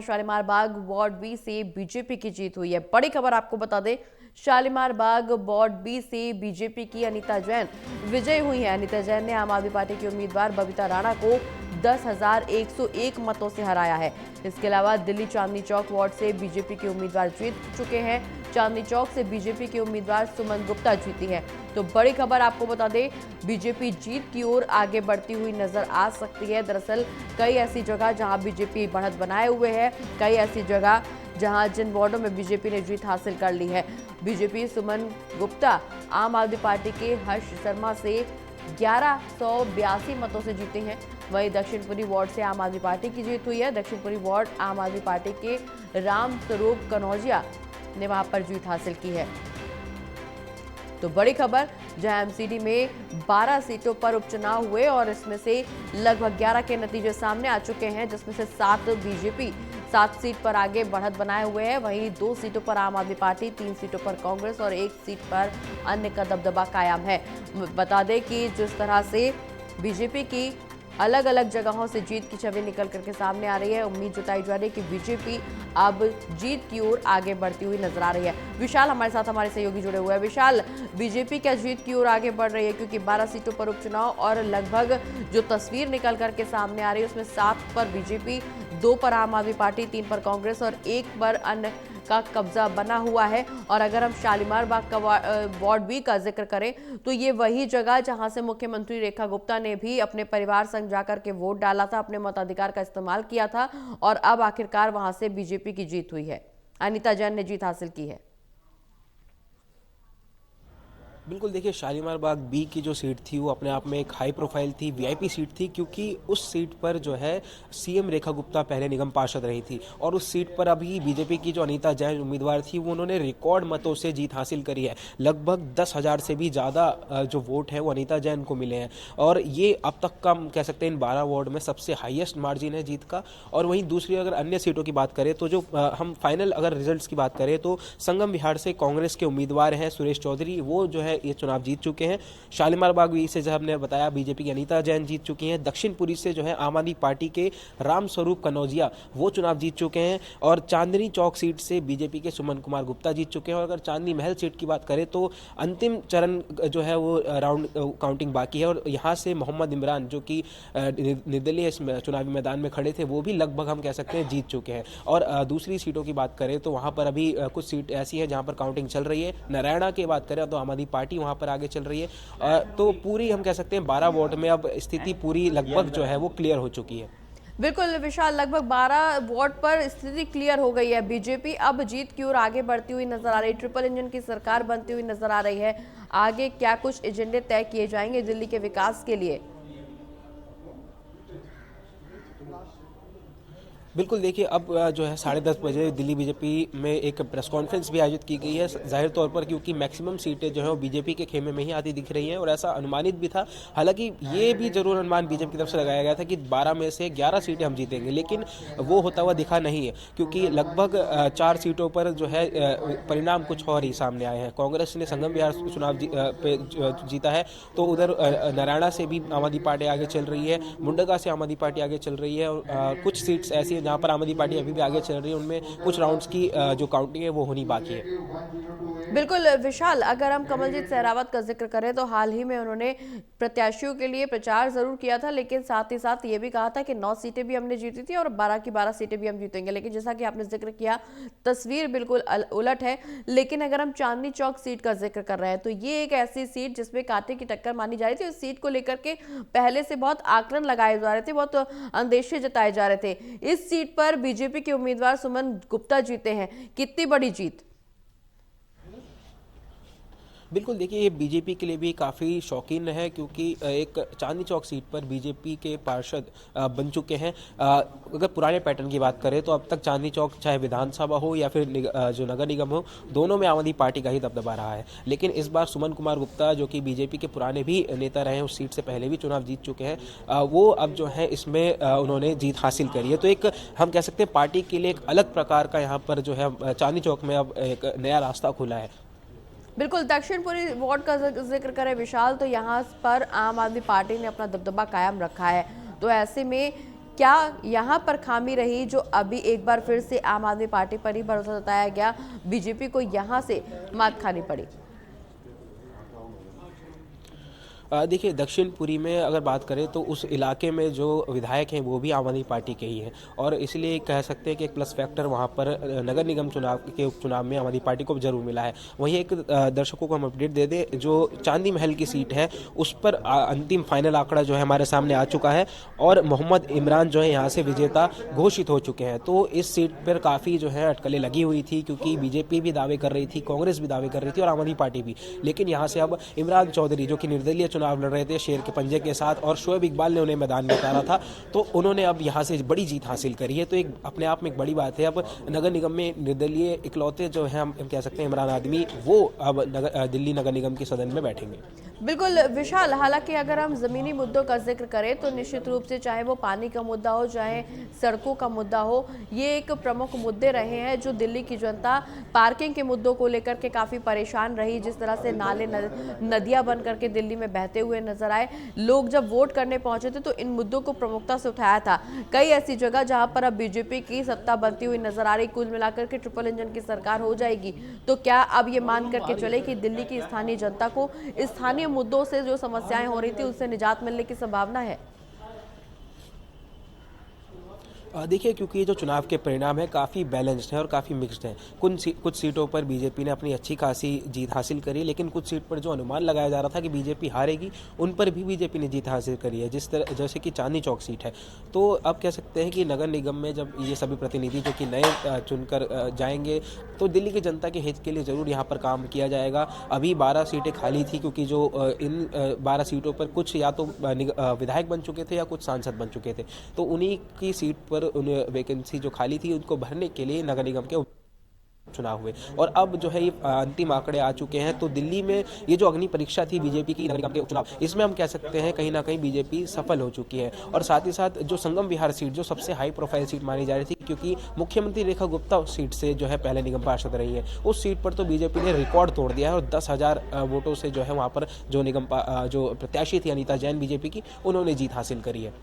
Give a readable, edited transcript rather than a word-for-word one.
शालीमार बाग ward B से BJP की जीत हुई है। बड़ी खबर आपको बता दें, शालीमार बाग वार्ड बी से बीजेपी की अनीता जैन विजयी हुई है। अनीता जैन ने आम आदमी पार्टी की उम्मीदवार बबीता राणा को 10,101 मतों से हराया है। इसके अलावा दिल्ली चांदनी चौक वार्ड से बीजेपी के उम्मीदवार जीत चुके हैं। चांदनी चौक से बीजेपी के उम्मीदवार सुमन गुप्ता जीती है। तो बड़ी खबर आपको बता दें, बीजेपी जीत की ओर आगे बढ़ती हुई नजर आ सकती है। दरअसल कई ऐसी जगह जहां बीजेपी बढ़त बनाए हुए है, कई ऐसी जगह जहां जिन वार्डों में बीजेपी ने जीत हासिल कर ली है। बीजेपी सुमन गुप्ता आम आदमी पार्टी के हर्ष शर्मा से 1182 मतों से जीते हैं। वहीं दक्षिणपुरी वार्ड से आम आदमी पार्टी की जीत हुई है। दक्षिणपुरी वार्ड आम आदमी पार्टी के राम स्वरूप कनौजिया ने वहां पर जीत हासिल की है। तो बड़ी खबर, जहां एमसीडी में 12 सीटों पर उपचुनाव हुए और इसमें से लगभग 11 के नतीजे सामने आ चुके हैं, जिसमें से 7 बीजेपी 7 सीट पर आगे बढ़त बनाए हुए हैं। वहीं 2 सीटों पर आम आदमी पार्टी, 3 सीटों पर कांग्रेस और 1 सीट पर अन्य का दबदबा कायम है। बता दें कि जिस तरह से बीजेपी की अलग अलग जगहों से जीत की छवि निकल करके सामने आ रही है, उम्मीद जताई जा रही है कि बीजेपी अब जीत की ओर आगे बढ़ती हुई नजर आ रही है। विशाल हमारे साथ हमारे सहयोगी जुड़े हुए हैं। विशाल, बीजेपी क्या जीत की ओर आगे बढ़ रही है? क्योंकि 12 सीटों पर उपचुनाव और लगभग जो तस्वीर निकल करके सामने आ रही है उसमें 7 पर बीजेपी, 2 पर आम आदमी पार्टी, 3 पर कांग्रेस और 1 पर अन्य का कब्जा बना हुआ है। और अगर हम शालीमार बाग का वार्ड बी का जिक्र करें तो ये वही जगह जहां से मुख्यमंत्री रेखा गुप्ता ने भी अपने परिवार संग जाकर के वोट डाला था, अपने मताधिकार का इस्तेमाल किया था और अब आखिरकार वहां से बीजेपी की जीत हुई है। अनीता जैन ने जीत हासिल की है। बिल्कुल, देखिए शालीमार बाग बी की जो सीट थी वो अपने आप में एक हाई प्रोफाइल थी, वीआईपी सीट थी, क्योंकि उस सीट पर जो है सीएम रेखा गुप्ता पहले निगम पार्षद रही थी और उस सीट पर अभी बीजेपी की जो अनीता जैन उम्मीदवार थी वो उन्होंने रिकॉर्ड मतों से जीत हासिल करी है। लगभग 10,000 से भी ज़्यादा जो वोट है वो अनीता जैन को मिले हैं और ये अब तक का कह सकते हैं इन 12 वार्ड में सबसे हाईएस्ट मार्जिन है जीत का। और वहीं दूसरी अगर अन्य सीटों की बात करें तो जो हम फाइनल अगर रिजल्ट्स की बात करें तो संगम विहार से कांग्रेस के उम्मीदवार हैं सुरेश चौधरी, वो जो है ये चुनाव जीत चुके हैं। शालीमार बाग से जब हमने बताया बीजेपी की अनीता जैन जीत चुकी हैं। दक्षिणपुरी से जो है आम आदमी पार्टी के राम स्वरूप कनौजिया वो चुनाव जीत चुके हैं और चांदनी चौक सीट से बीजेपी के सुमन कुमार गुप्ता जीत चुके हैं। और अगर चांदनी महल सीट की बात करें तो अंतिम चरण जो है वो राउंड काउंटिंग बाकी है और यहाँ से मोहम्मद इमरान जो कि निर्दलीय इस चुनावी मैदान में खड़े थे वो भी लगभग हम कह सकते हैं जीत चुके हैं। और दूसरी सीटों की बात करें तो वहाँ पर अभी कुछ सीट ऐसी है जहाँ पर काउंटिंग चल रही है। नारायणा की बात करें तो आम आदमी पार्टी वहाँ पर आगे चल रही है। तो पूरी हम कह सकते हैं 12 वार्ड में अब स्थिति पूरी लगभग जो है वो क्लियर हो चुकी है। बिल्कुल विशाल, लगभग 12 वार्ड पर स्थिति क्लियर हो गई है। बीजेपी अब जीत की ओर आगे बढ़ती हुई नजर आ रही है। ट्रिपल इंजन की सरकार बनती हुई नजर आ रही है। आगे क्या कुछ एजेंडे तय किए जाएंगे दिल्ली के विकास के लिए? बिल्कुल, देखिए अब जो है 10:30 बजे दिल्ली बीजेपी में एक प्रेस कॉन्फ्रेंस भी आयोजित की गई है, जाहिर तौर पर क्योंकि मैक्सिमम सीटें जो है वो बीजेपी के खेमे में ही आती दिख रही हैं और ऐसा अनुमानित भी था। हालांकि ये भी जरूर अनुमान बीजेपी की तरफ से लगाया गया था कि 12 में से 11 सीटें हम जीतेंगे, लेकिन वो होता हुआ दिखा नहीं है क्योंकि लगभग 4 सीटों पर जो है परिणाम कुछ और ही सामने आए हैं। कांग्रेस ने संगम विहार चुनाव पे जीता है तो उधर नारायणा से भी आम आदमी पार्टी आगे चल रही है, मुंडका से आम आदमी पार्टी आगे चल रही है और कुछ सीट्स ऐसी जहां पर आम आदमी पार्टी अभी भी आगे चल रही है, उनमें कुछ राउंड्स की जो काउंटिंग है वो होनी बाकी है। बिल्कुल विशाल, अगर हम कमलजीत सहरावत का जिक्र करें तो हाल ही में उन्होंने प्रत्याशियों के लिए प्रचार जरूर किया था, लेकिन साथ ही साथ ये भी कहा था कि 9 सीटें भी हमने जीती थी और 12 की 12 सीटें भी हम जीतेंगे। लेकिन जैसा कि आपने जिक्र किया, तस्वीर बिल्कुल उलट है। लेकिन अगर हम चांदनी चौक सीट का जिक्र कर रहे हैं तो ये एक ऐसी सीट जिसमें कांटे की टक्कर मानी जा रही थी। उस सीट को लेकर के पहले से बहुत आकलन लगाए जा रहे थे, बहुत अंदेशे जताए जा रहे थे। इस सीट पर बीजेपी के उम्मीदवार सुमन गुप्ता जीते हैं। कितनी बड़ी जीत? बिल्कुल, देखिए ये बीजेपी के लिए भी काफ़ी शौकीन है क्योंकि एक चांदनी चौक सीट पर बीजेपी के पार्षद बन चुके हैं। अगर पुराने पैटर्न की बात करें तो अब तक चांदनी चौक चाहे विधानसभा हो या फिर जो नगर निगम हो, दोनों में आम आदमी पार्टी का ही दबदबा रहा है। लेकिन इस बार सुमन कुमार गुप्ता जो कि बीजेपी के पुराने भी नेता रहे हैं, उस सीट से पहले भी चुनाव जीत चुके हैं, वो अब जो है इसमें उन्होंने जीत हासिल करी है। तो एक हम कह सकते हैं पार्टी के लिए एक अलग प्रकार का यहाँ पर जो है चांदनी चौक में अब एक नया रास्ता खुला है। बिल्कुल, दक्षिणपुरी वार्ड का जिक्र करें विशाल, तो यहाँ पर आम आदमी पार्टी ने अपना दबदबा कायम रखा है। तो ऐसे में क्या यहाँ पर खामी रही जो अभी एक बार फिर से आम आदमी पार्टी पर ही भरोसा जताया गया, बीजेपी को यहाँ से मात खानी पड़ी? देखिए, दक्षिणपुरी में अगर बात करें तो उस इलाके में जो विधायक हैं वो भी आम आदमी पार्टी के ही हैं, और इसलिए कह सकते हैं कि एक प्लस फैक्टर वहाँ पर नगर निगम चुनाव के उपचुनाव में आम आदमी पार्टी को जरूर मिला है। वहीं एक दर्शकों को हम अपडेट दे दें, जो चांदी महल की सीट है उस पर अंतिम फाइनल आंकड़ा जो है हमारे सामने आ चुका है, और मोहम्मद इमरान जो है यहाँ से विजेता घोषित हो चुके हैं। तो इस सीट पर काफ़ी जो है अटकलें लगी हुई थी, क्योंकि बीजेपी भी दावे कर रही थी, कांग्रेस भी दावे कर रही थी और आम आदमी पार्टी भी। लेकिन यहाँ से अब इमरान चौधरी जो कि निर्दलीय चुनाव लड़ रहे थे शेर के पंजे के साथ, और शोएब इकबाल ने उन्हें मैदान में उतारा था, तो उन्होंने अब यहाँ से बड़ी जीत हासिल करी है। तो एक अपने आप में एक बड़ी बात है। अब नगर निगम में निर्दलीय इकलौते जो हैं, हम कह सकते हैं इमरान आदमी, वो अब दिल्ली नगर निगम के सदन में बैठेंगे। बिल्कुल विशाल, हालांकि अगर हम ज़मीनी मुद्दों का जिक्र करें तो निश्चित रूप से चाहे वो पानी का मुद्दा हो, चाहे सड़कों का मुद्दा हो, ये एक प्रमुख मुद्दे रहे हैं जो दिल्ली की जनता पार्किंग के मुद्दों को लेकर के काफ़ी परेशान रही। जिस तरह से नाले नदियां बन करके दिल्ली में बहते हुए नजर आए, लोग जब वोट करने पहुंचे थे तो इन मुद्दों को प्रमुखता से उठाया था। कई ऐसी जगह जहां पर अब बीजेपी की सत्ता बनती हुई नजर आ रही, कुल मिलाकर के ट्रिपल इंजन की सरकार हो जाएगी। तो क्या अब ये मान करके चले कि दिल्ली की स्थानीय जनता को स्थानीय मुद्दों से जो समस्याएं हो रही थी उससे निजात मिलने की संभावना है? देखिए, क्योंकि ये जो चुनाव के परिणाम है काफ़ी बैलेंस्ड है और काफ़ी मिक्स्ड है। कुछ सीटों पर बीजेपी ने अपनी अच्छी खासी जीत हासिल करी, लेकिन कुछ सीट पर जो अनुमान लगाया जा रहा था कि बीजेपी हारेगी, उन पर भी बीजेपी ने जीत हासिल करी है, जिस तरह जैसे कि चांदनी चौक सीट है। तो अब कह सकते हैं कि नगर निगम में जब ये सभी प्रतिनिधि जो कि नए चुनकर जाएंगे, तो दिल्ली की जनता के हित के लिए ज़रूर यहाँ पर काम किया जाएगा। अभी 12 सीटें खाली थी, क्योंकि जो इन 12 सीटों पर कुछ या तो विधायक बन चुके थे या कुछ सांसद बन चुके थे, तो उन्हीं की सीट पर उन वैकेंसी जो खाली थी उनको भरने के लिए नगर निगम के चुनाव हुए, और अब जो है ये अंतिम आंकड़े आ चुके हैं। तो दिल्ली में ये जो अग्नि परीक्षा थी बीजेपी की नगर निगम के उपचुनाव, इसमें हम कह सकते हैं कहीं ना कहीं बीजेपी सफल हो चुकी है। और साथ ही साथ जो संगम विहार सीट, जो सबसे हाई प्रोफाइल सीट मानी जा रही थी, क्योंकि मुख्यमंत्री रेखा गुप्ता उस सीट से जो है पहले निगम पार्षद रही है, उस सीट पर तो बीजेपी ने रिकॉर्ड तोड़ दिया है, और 10,000 वोटों से जो है वहाँ पर जो प्रत्याशी थी अनीता जैन बीजेपी की, उन्होंने जीत हासिल करी है।